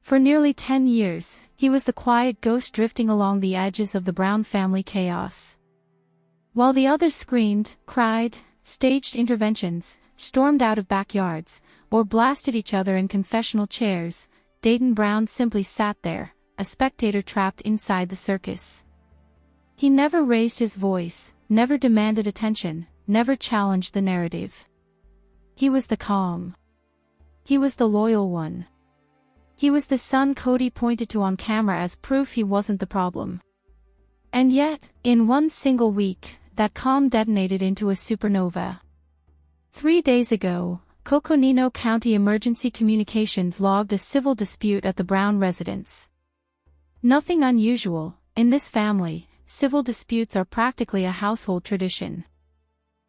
For nearly 10 years, he was the quiet ghost drifting along the edges of the Brown family chaos. While the others screamed, cried, staged interventions, stormed out of backyards, or blasted each other in confessional chairs, Dayton Brown simply sat there, a spectator trapped inside the circus. He never raised his voice, never demanded attention, never challenged the narrative. He was the calm. He was the loyal one. He was the son Kody pointed to on camera as proof he wasn't the problem. And yet, in one single week, that calm detonated into a supernova. 3 days ago, Coconino County Emergency Communications logged a civil dispute at the Brown residence. Nothing unusual. In this family, civil disputes are practically a household tradition.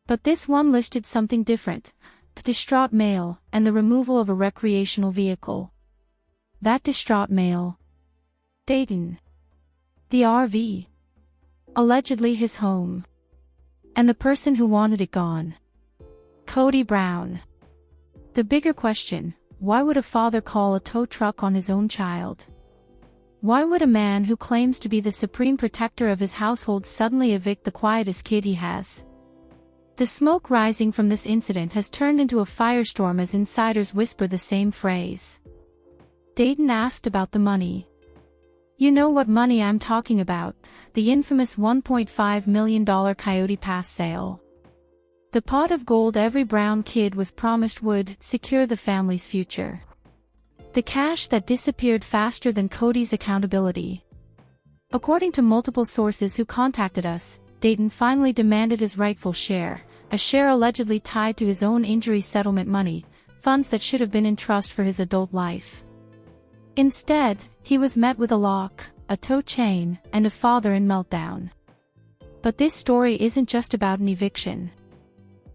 But this one listed something different: the distraught male, and the removal of a recreational vehicle. That distraught male. Dayton. The RV. Allegedly his home. And the person who wanted it gone. Kody Brown. The bigger question: why would a father call a tow truck on his own child? Why would a man who claims to be the supreme protector of his household suddenly evict the quietest kid he has? The smoke rising from this incident has turned into a firestorm as insiders whisper the same phrase. Dayton asked about the money. You know what money I'm talking about, the infamous $1.5 million Coyote Pass sale. The pot of gold every Brown kid was promised would secure the family's future. The cash that disappeared faster than Kody's accountability. According to multiple sources who contacted us, Dayton finally demanded his rightful share, a share allegedly tied to his own injury settlement money, funds that should have been in trust for his adult life. Instead, he was met with a lock, a tow chain, and a father in meltdown. But this story isn't just about an eviction.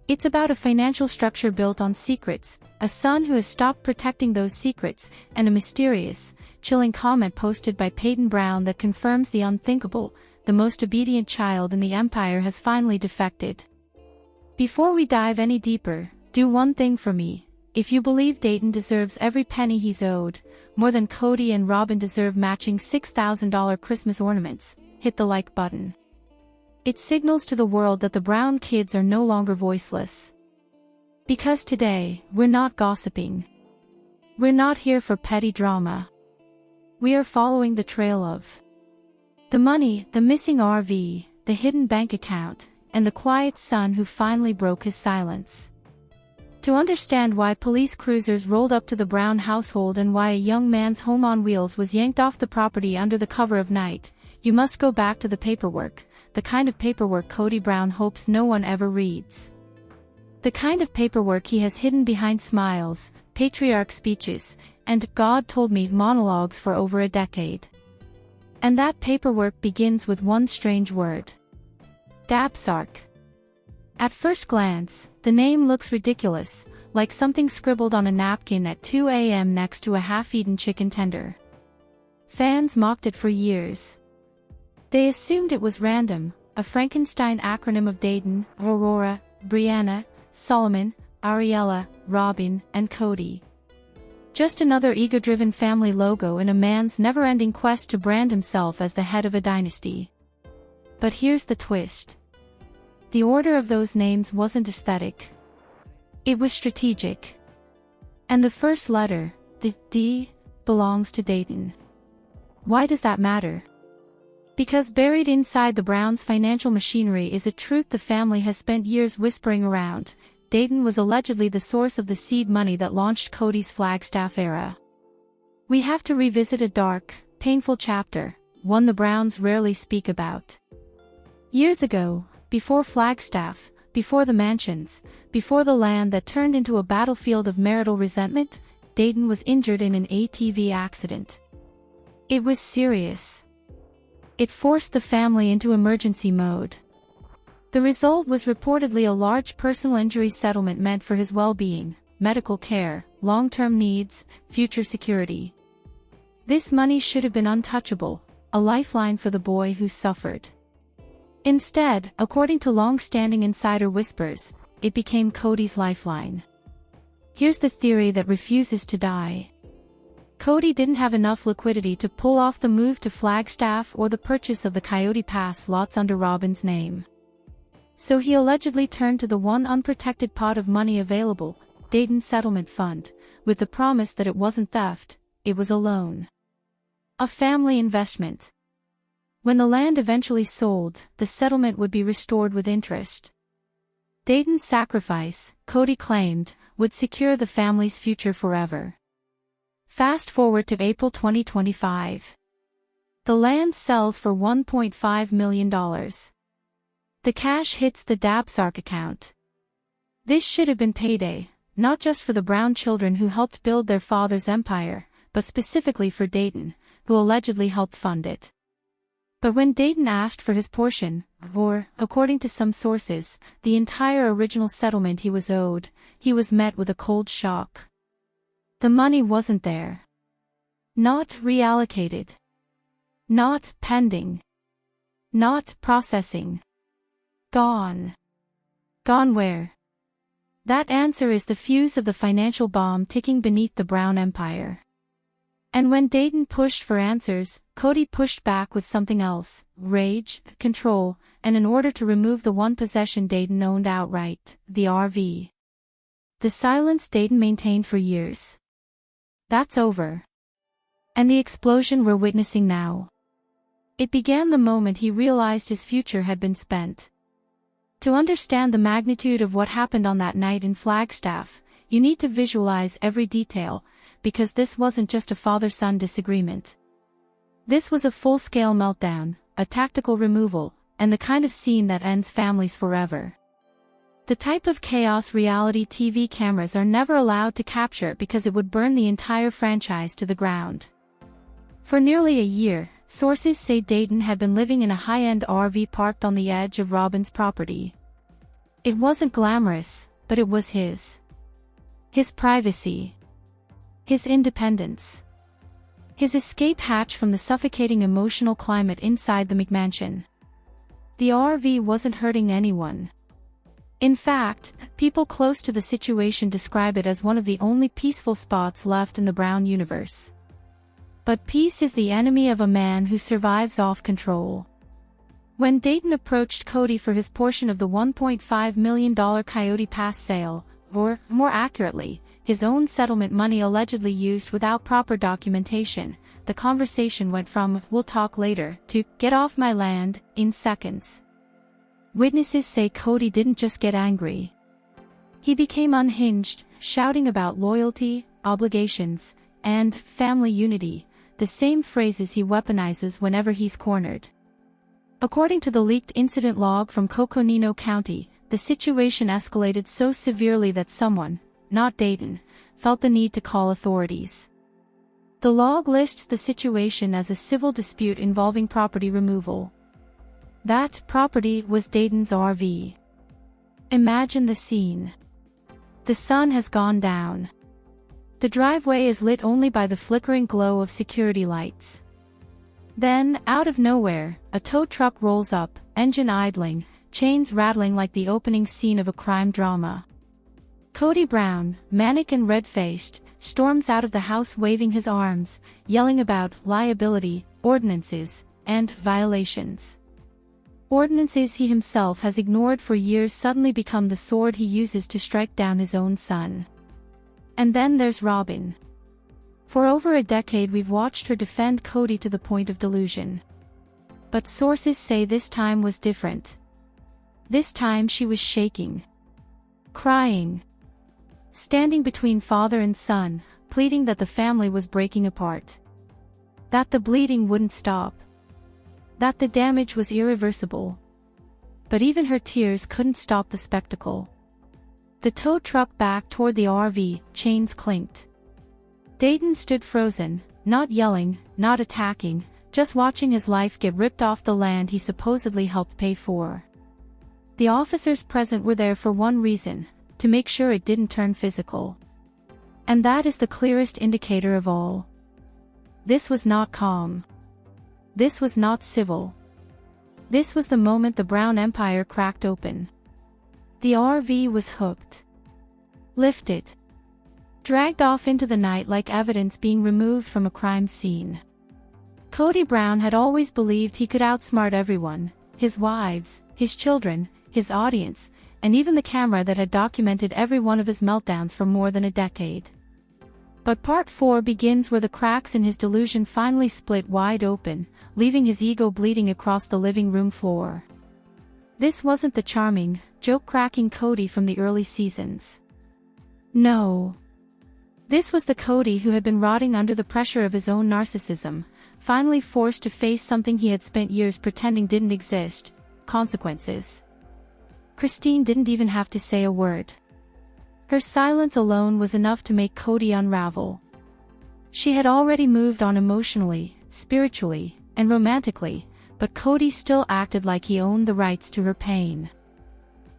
It's about a financial structure built on secrets, a son who has stopped protecting those secrets, and a mysterious, chilling comment posted by Peyton Brown that confirms the unthinkable: the most obedient child in the empire has finally defected. Before we dive any deeper, do one thing for me. If you believe Dayton deserves every penny he's owed, more than Kody and Robin deserve matching $6,000 Christmas ornaments, hit the like button. It signals to the world that the Brown kids are no longer voiceless. Because today, we're not gossiping. We're not here for petty drama. We are following the trail of the money, the missing RV, the hidden bank account, and the quiet son who finally broke his silence. To understand why police cruisers rolled up to the Brown household and why a young man's home on wheels was yanked off the property under the cover of night, you must go back to the paperwork, the kind of paperwork Kody Brown hopes no one ever reads. The kind of paperwork he has hidden behind smiles, patriarch speeches, and "God told me" monologues for over a decade. And that paperwork begins with one strange word: Dapsark. At first glance, the name looks ridiculous, like something scribbled on a napkin at 2 a.m. next to a half-eaten chicken tender. Fans mocked it for years. They assumed it was random, a Frankenstein acronym of Dayton, Aurora, Brianna, Solomon, Ariella, Robin, and Kody. Just another ego-driven family logo in a man's never-ending quest to brand himself as the head of a dynasty. But here's the twist. The order of those names wasn't aesthetic. It was strategic. And the first letter, the D, belongs to Dayton. Why does that matter? Because buried inside the Browns' financial machinery is a truth the family has spent years whispering around. Dayton was allegedly the source of the seed money that launched Kody's Flagstaff era. We have to revisit a dark, painful chapter, one the Browns rarely speak about. Years ago, before Flagstaff, before the mansions, before the land that turned into a battlefield of marital resentment, Dayton was injured in an ATV accident. It was serious. It forced the family into emergency mode. The result was reportedly a large personal injury settlement meant for his well-being, medical care, long-term needs, future security. This money should have been untouchable, a lifeline for the boy who suffered. Instead, according to long-standing insider whispers, it became Kody's lifeline. Here's the theory that refuses to die. Kody didn't have enough liquidity to pull off the move to Flagstaff or the purchase of the Coyote Pass lots under Robin's name. So he allegedly turned to the one unprotected pot of money available, Dayton's settlement fund, with the promise that it wasn't theft, it was a loan. A family investment. When the land eventually sold, the settlement would be restored with interest. Dayton's sacrifice, Kody claimed, would secure the family's future forever. Fast forward to April 2025. The land sells for $1.5 million. The cash hits the Dabsark account. This should have been payday, not just for the Brown children who helped build their father's empire, but specifically for Dayton, who allegedly helped fund it. But when Dayton asked for his portion, or, according to some sources, the entire original settlement he was owed, he was met with a cold shock. The money wasn't there. Not reallocated. Not pending. Not processing. Gone. Gone where? That answer is the fuse of the financial bomb ticking beneath the Brown Empire. And when Dayton pushed for answers, Kody pushed back with something else: rage, control, and an order to remove the one possession Dayton owned outright, the RV. The silence Dayton maintained for years. That's over. And the explosion we're witnessing now. It began the moment he realized his future had been spent. To understand the magnitude of what happened on that night in Flagstaff, you need to visualize every detail, because this wasn't just a father-son disagreement. This was a full-scale meltdown, a tactical removal, and the kind of scene that ends families forever. The type of chaos reality TV cameras are never allowed to capture because it would burn the entire franchise to the ground. For nearly a year, sources say Dayton had been living in a high-end RV parked on the edge of Robin's property. It wasn't glamorous, but it was his. His privacy. His independence. His escape hatch from the suffocating emotional climate inside the McMansion. The RV wasn't hurting anyone. In fact, people close to the situation describe it as one of the only peaceful spots left in the Brown universe. But peace is the enemy of a man who survives off control. When Dayton approached Kody for his portion of the $1.5 million Coyote Pass sale, or, more accurately, his own settlement money allegedly used without proper documentation, the conversation went from "we'll talk later" to "get off my land" in seconds. Witnesses say Kody didn't just get angry. He became unhinged, shouting about loyalty, obligations, and family unity, the same phrases he weaponizes whenever he's cornered. According to the leaked incident log from Coconino County, the situation escalated so severely that someone, not Dayton, felt the need to call authorities. The log lists the situation as a civil dispute involving property removal. That property was Dayton's RV. Imagine the scene. The sun has gone down. The driveway is lit only by the flickering glow of security lights. Then, out of nowhere, a tow truck rolls up, engine idling, chains rattling like the opening scene of a crime drama. Kody Brown, manic and red-faced, storms out of the house waving his arms, yelling about liability, ordinances, and violations. Ordinances he himself has ignored for years suddenly become the sword he uses to strike down his own son. And then there's Robin. For over a decade we've watched her defend Kody to the point of delusion. But sources say this time was different. This time she was shaking. Crying. Standing between father and son, pleading that the family was breaking apart. That the bleeding wouldn't stop. That the damage was irreversible. But even her tears couldn't stop the spectacle. The tow truck backed toward the RV, chains clinked. Dayton stood frozen, not yelling, not attacking, just watching his life get ripped off the land he supposedly helped pay for. The officers present were there for one reason: to make sure it didn't turn physical. And that is the clearest indicator of all. This was not calm. This was not civil. This was the moment the Brown Empire cracked open. The RV was hooked. Lifted. dragged off into the night like evidence being removed from a crime scene. Kody Brown had always believed he could outsmart everyone, his wives, his children, his audience, and even the camera that had documented every one of his meltdowns for more than a decade. But part 4 begins where the cracks in his delusion finally split wide open, leaving his ego bleeding across the living room floor. This wasn't the charming, joke-cracking Kody from the early seasons. No. This was the Kody who had been rotting under the pressure of his own narcissism, finally forced to face something he had spent years pretending didn't exist: consequences. Christine didn't even have to say a word. Her silence alone was enough to make Kody unravel. She had already moved on emotionally, spiritually, and romantically, but Kody still acted like he owned the rights to her pain.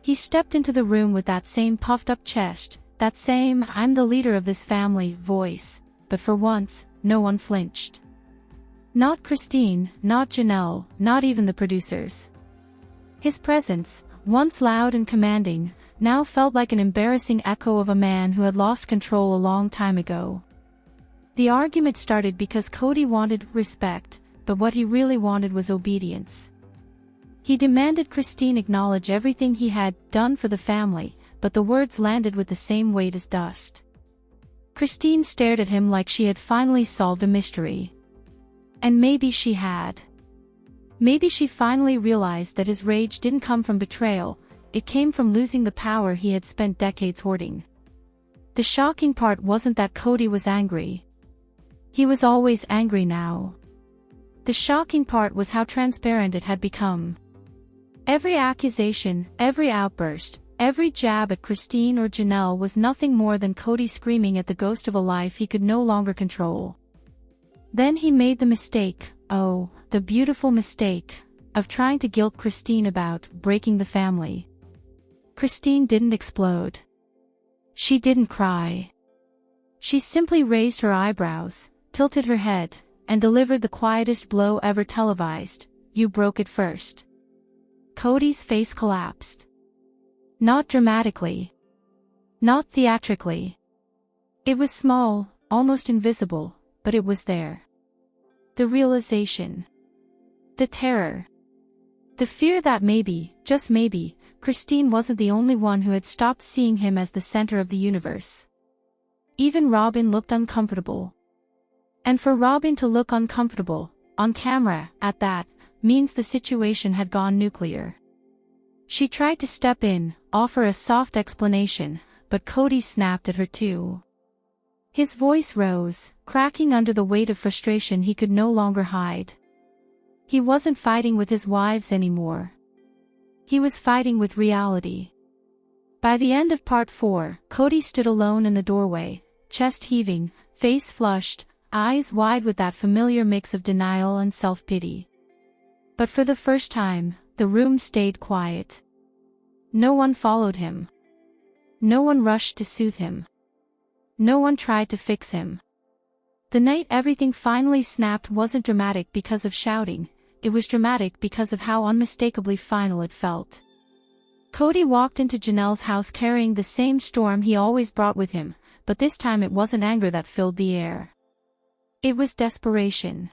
He stepped into the room with that same puffed-up chest, that same "I'm the leader of this family" voice, but for once, no one flinched. Not Christine, not Janelle, not even the producers. His presence, once loud and commanding, now felt like an embarrassing echo of a man who had lost control a long time ago. The argument started because Kody wanted respect, but what he really wanted was obedience. He demanded Christine acknowledge everything he had done for the family, but the words landed with the same weight as dust. Christine stared at him like she had finally solved a mystery. And maybe she had. Maybe she finally realized that his rage didn't come from betrayal, it came from losing the power he had spent decades hoarding. The shocking part wasn't that Kody was angry. He was always angry now. The shocking part was how transparent it had become. Every accusation, every outburst, every jab at Christine or Janelle was nothing more than Kody screaming at the ghost of a life he could no longer control. Then he made the mistake, oh, the beautiful mistake, of trying to guilt Christine about breaking the family. Christine didn't explode. She didn't cry. She simply raised her eyebrows, tilted her head, and delivered the quietest blow ever televised: "You broke it first." Kody's face collapsed. Not dramatically. Not theatrically. It was small, almost invisible, but it was there. The realization. The terror. The fear that maybe, just maybe, Christine wasn't the only one who had stopped seeing him as the center of the universe. Even Robin looked uncomfortable. And for Robin to look uncomfortable, on camera, at that, means the situation had gone nuclear. She tried to step in, offer a soft explanation, but Kody snapped at her too. His voice rose, cracking under the weight of frustration he could no longer hide. He wasn't fighting with his wives anymore. He was fighting with reality. By the end of part 4, Kody stood alone in the doorway, chest heaving, face flushed, eyes wide with that familiar mix of denial and self-pity. But for the first time, the room stayed quiet. No one followed him. No one rushed to soothe him. No one tried to fix him. The night everything finally snapped wasn't dramatic because of shouting, it was dramatic because of how unmistakably final it felt. Kody walked into Janelle's house carrying the same storm he always brought with him, but this time it wasn't anger that filled the air. It was desperation.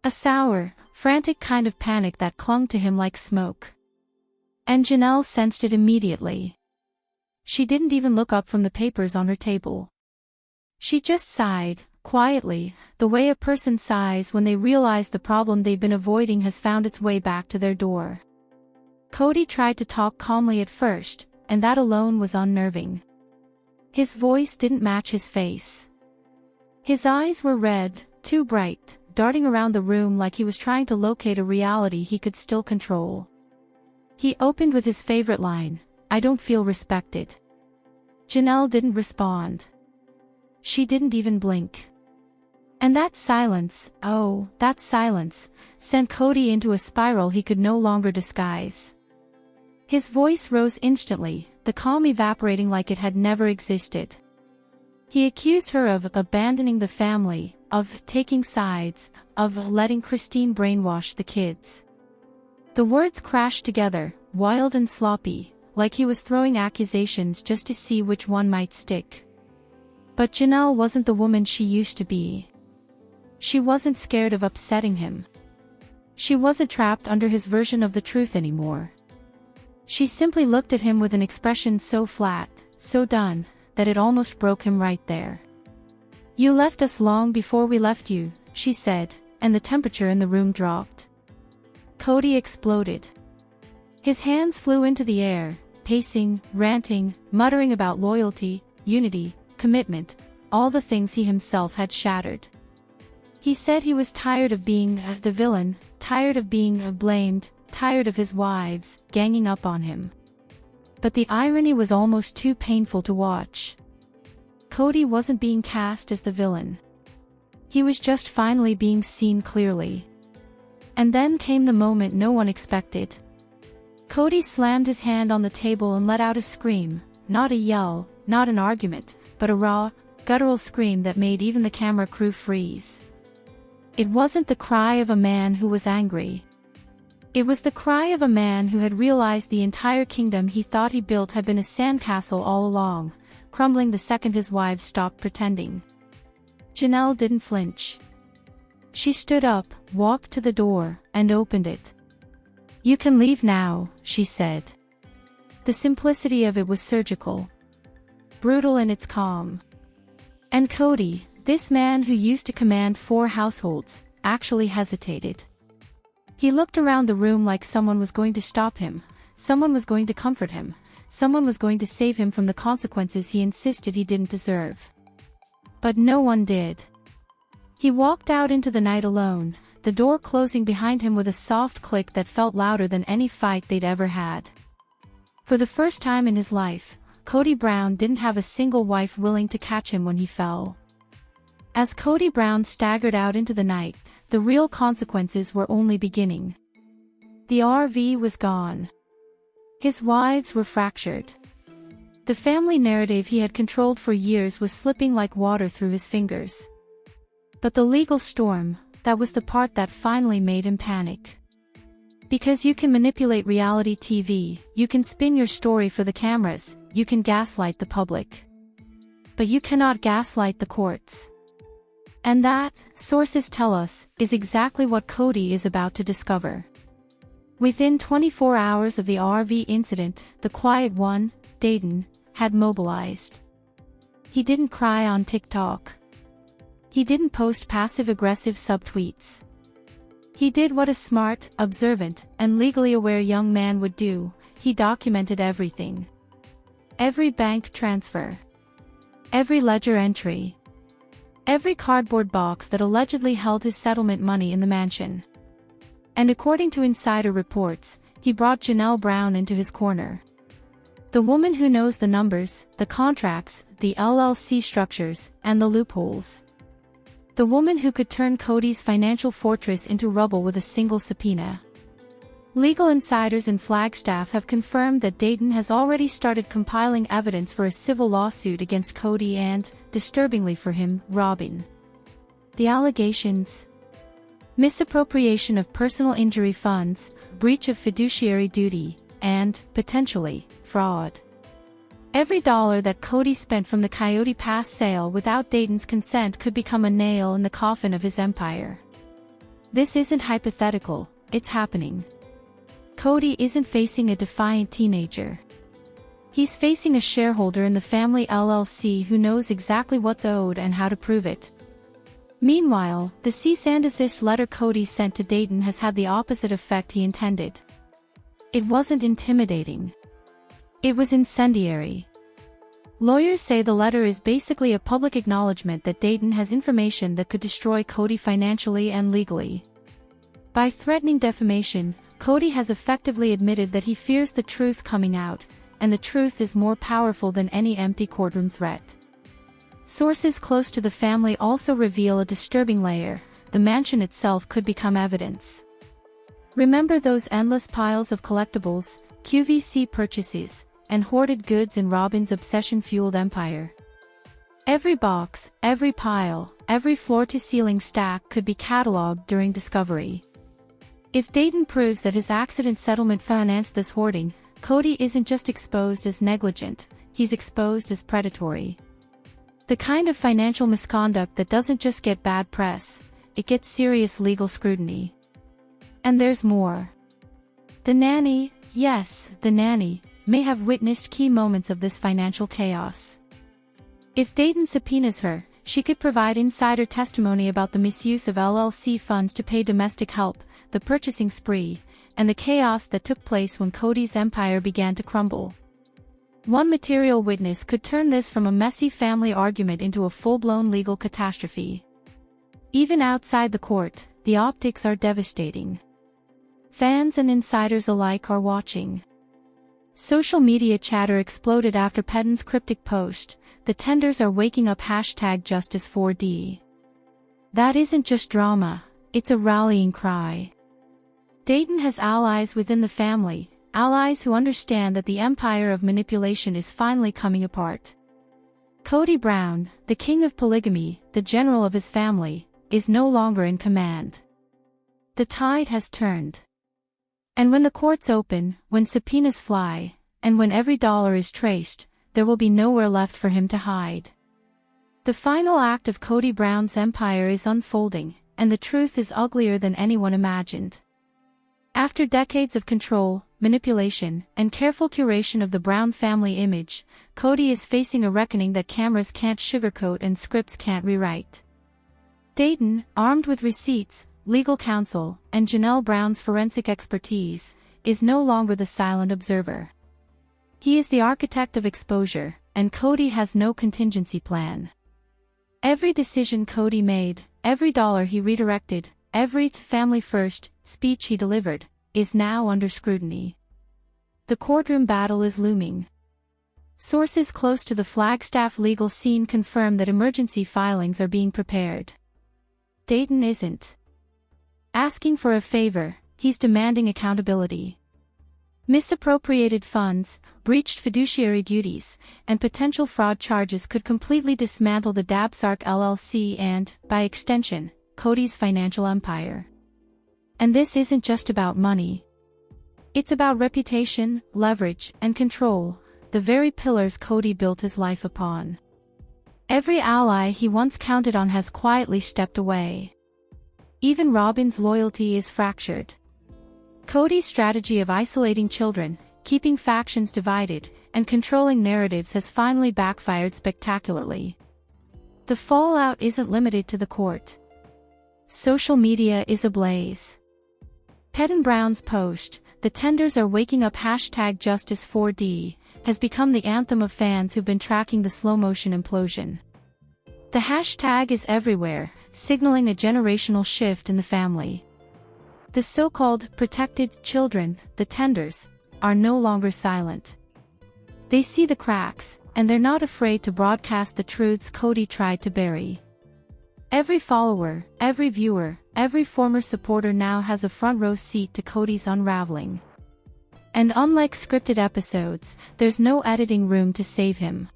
A sour, frantic kind of panic that clung to him like smoke. And Janelle sensed it immediately. She didn't even look up from the papers on her table. She just sighed, quietly, the way a person sighs when they realize the problem they've been avoiding has found its way back to their door. Kody tried to talk calmly at first, and that alone was unnerving. His voice didn't match his face. His eyes were red, too bright, darting around the room like he was trying to locate a reality he could still control. He opened with his favorite line, "I don't feel respected." Janelle didn't respond. She didn't even blink. And that silence, oh, that silence, sent Kody into a spiral he could no longer disguise. His voice rose instantly, the calm evaporating like it had never existed. He accused her of abandoning the family, of taking sides, of letting Christine brainwash the kids. The words crashed together, wild and sloppy, like he was throwing accusations just to see which one might stick. But Janelle wasn't the woman she used to be. She wasn't scared of upsetting him. She wasn't trapped under his version of the truth anymore. She simply looked at him with an expression so flat, so done, that it almost broke him right there. "You left us long before we left you," she said, and the temperature in the room dropped. Kody exploded. His hands flew into the air, pacing, ranting, muttering about loyalty, unity, commitment, all the things he himself had shattered. He said he was tired of being the villain, tired of being blamed, tired of his wives ganging up on him. But the irony was almost too painful to watch. Kody wasn't being cast as the villain. He was just finally being seen clearly. And then came the moment no one expected. Kody slammed his hand on the table and let out a scream, not a yell, not an argument, but a raw, guttural scream that made even the camera crew freeze. It wasn't the cry of a man who was angry. It was the cry of a man who had realized the entire kingdom he thought he built had been a sandcastle all along, crumbling the second his wives stopped pretending. Janelle didn't flinch. She stood up, walked to the door, and opened it. "You can leave now," she said. The simplicity of it was surgical. Brutal in its calm. And Kody, this man who used to command 4 households, actually hesitated. He looked around the room like someone was going to stop him, someone was going to comfort him, someone was going to save him from the consequences he insisted he didn't deserve. But no one did. He walked out into the night alone, the door closing behind him with a soft click that felt louder than any fight they'd ever had. For the first time in his life, Kody Brown didn't have a single wife willing to catch him when he fell. As Kody Brown staggered out into the night, the real consequences were only beginning. The RV was gone. His wives were fractured. The family narrative he had controlled for years was slipping like water through his fingers. But the legal storm, that was the part that finally made him panic. Because you can manipulate reality TV, you can spin your story for the cameras, you can gaslight the public. But you cannot gaslight the courts. And that, sources tell us, is exactly what Kody is about to discover. Within 24 hours of the RV incident, the quiet one, Dayton, had mobilized. He didn't cry on TikTok. He didn't post passive-aggressive subtweets. He did what a smart, observant, and legally aware young man would do. He documented everything. Every bank transfer. Every ledger entry. Every cardboard box that allegedly held his settlement money in the mansion. And according to insider reports, he brought Janelle Brown into his corner. The woman who knows the numbers, the contracts, the LLC structures, and the loopholes. The woman who could turn Kody's financial fortress into rubble with a single subpoena. Legal insiders in Flagstaff have confirmed that Dayton has already started compiling evidence for a civil lawsuit against Kody and, disturbingly for him, Robin. The allegations: misappropriation of personal injury funds, breach of fiduciary duty, and, potentially, fraud. Every dollar that Kody spent from the Coyote Pass sale without Dayton's consent could become a nail in the coffin of his empire. This isn't hypothetical, it's happening. Kody isn't facing a defiant teenager. He's facing a shareholder in the family LLC who knows exactly what's owed and how to prove it. Meanwhile, the cease and desist letter Kody sent to Dayton has had the opposite effect he intended. It wasn't intimidating. It was incendiary. Lawyers say the letter is basically a public acknowledgement that Dayton has information that could destroy Kody financially and legally. By threatening defamation, Kody has effectively admitted that he fears the truth coming out, and the truth is more powerful than any empty courtroom threat. Sources close to the family also reveal a disturbing layer: the mansion itself could become evidence. Remember those endless piles of collectibles, QVC purchases, and hoarded goods in Robin's obsession-fueled empire? Every box, every pile, every floor-to-ceiling stack could be catalogued during discovery. If Dayton proves that his accident settlement financed this hoarding, Kody isn't just exposed as negligent, he's exposed as predatory. The kind of financial misconduct that doesn't just get bad press, it gets serious legal scrutiny. And there's more. The nanny, yes, the nanny, may have witnessed key moments of this financial chaos. If Dayton subpoenas her, she could provide insider testimony about the misuse of LLC funds to pay domestic help, the purchasing spree, and the chaos that took place when Kody's empire began to crumble. One material witness could turn this from a messy family argument into a full-blown legal catastrophe. Even outside the court, the optics are devastating. Fans and insiders alike are watching. Social media chatter exploded after Pedon's cryptic post, "The tenders are waking up #Justice4D." That isn't just drama, it's a rallying cry. Dayton has allies within the family, allies who understand that the empire of manipulation is finally coming apart. Kody Brown, the king of polygamy, the general of his family, is no longer in command. The tide has turned. And when the courts open, when subpoenas fly, and when every dollar is traced, there will be nowhere left for him to hide. The final act of Kody Brown's empire is unfolding, and the truth is uglier than anyone imagined. After decades of control, manipulation, and careful curation of the Brown family image, Kody is facing a reckoning that cameras can't sugarcoat and scripts can't rewrite. Dayton, armed with receipts, legal counsel, and Janelle Brown's forensic expertise, is no longer the silent observer. He is the architect of exposure, and Kody has no contingency plan. Every decision Kody made, every dollar he redirected, every family-first speech he delivered, is now under scrutiny. The courtroom battle is looming. Sources close to the Flagstaff legal scene confirm that emergency filings are being prepared. Dayton isn't asking for a favor, he's demanding accountability. Misappropriated funds, breached fiduciary duties, and potential fraud charges could completely dismantle the Dabsark LLC and, by extension, Kody's financial empire. And this isn't just about money. It's about reputation, leverage, and control, the very pillars Kody built his life upon. Every ally he once counted on has quietly stepped away. Even Robyn's loyalty is fractured. Kody's strategy of isolating children, keeping factions divided, and controlling narratives has finally backfired spectacularly. The fallout isn't limited to the court. Social media is ablaze. Pedon Brown's post, "The tenders are waking up #Justice4D, has become the anthem of fans who've been tracking the slow-motion implosion. The hashtag is everywhere, signaling a generational shift in the family. The so-called protected children, the tenders, are no longer silent. They see the cracks, and they're not afraid to broadcast the truths Kody tried to bury. Every follower, every viewer, every former supporter now has a front-row seat to Kody's unraveling. And unlike scripted episodes, there's no editing room to save him.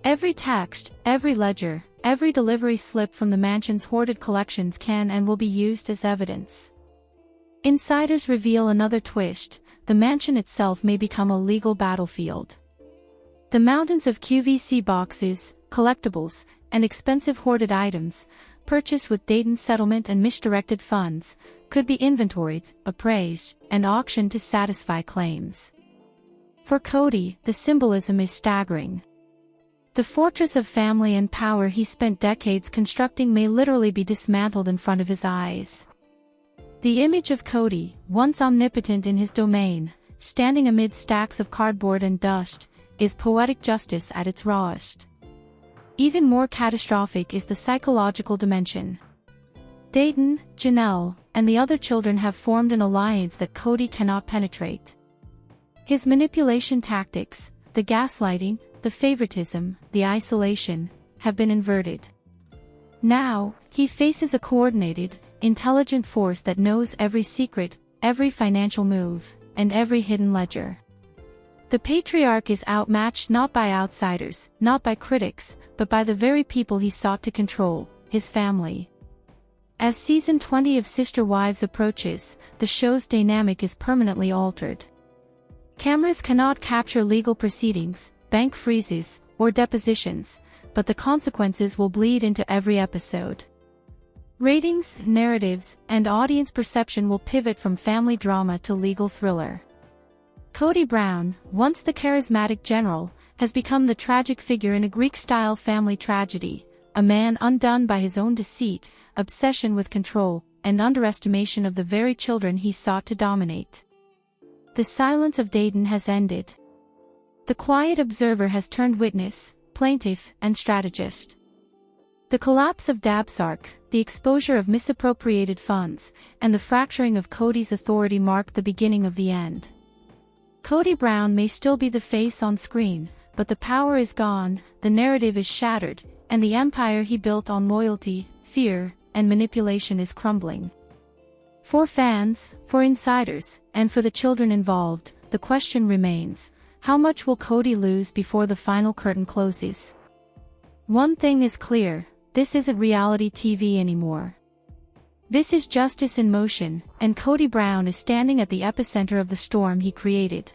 Every text, every ledger, every delivery slip from the mansion's hoarded collections can and will be used as evidence. Insiders reveal another twist: the mansion itself may become a legal battlefield. The mountains of QVC boxes, collectibles, and expensive hoarded items, purchased with Dayton's settlement and misdirected funds, could be inventoried, appraised, and auctioned to satisfy claims. For Kody, the symbolism is staggering. The fortress of family and power he spent decades constructing may literally be dismantled in front of his eyes. The image of Kody, once omnipotent in his domain, standing amid stacks of cardboard and dust, is poetic justice at its rawest. Even more catastrophic is the psychological dimension. Dayton, Janelle, and the other children have formed an alliance that Kody cannot penetrate. His manipulation tactics, the gaslighting, the favoritism, the isolation, have been inverted. Now, he faces a coordinated, intelligent force that knows every secret, every financial move, and every hidden ledger. The patriarch is outmatched not by outsiders, not by critics, but by the very people he sought to control, his family. As season 20 of Sister Wives approaches, the show's dynamic is permanently altered. Cameras cannot capture legal proceedings, bank freezes, or depositions, but the consequences will bleed into every episode. Ratings, narratives, and audience perception will pivot from family drama to legal thriller. Kody Brown, once the charismatic general, has become the tragic figure in a Greek-style family tragedy, a man undone by his own deceit, obsession with control, and underestimation of the very children he sought to dominate. The silence of Dayton has ended. The quiet observer has turned witness, plaintiff, and strategist. The collapse of Dabsark, the exposure of misappropriated funds, and the fracturing of Kody's authority marked the beginning of the end. Kody Brown may still be the face on screen, but the power is gone, the narrative is shattered, and the empire he built on loyalty, fear, and manipulation is crumbling. For fans, for insiders, and for the children involved, the question remains: how much will Kody lose before the final curtain closes? One thing is clear: this isn't reality TV anymore. This is justice in motion, and Kody Brown is standing at the epicenter of the storm he created.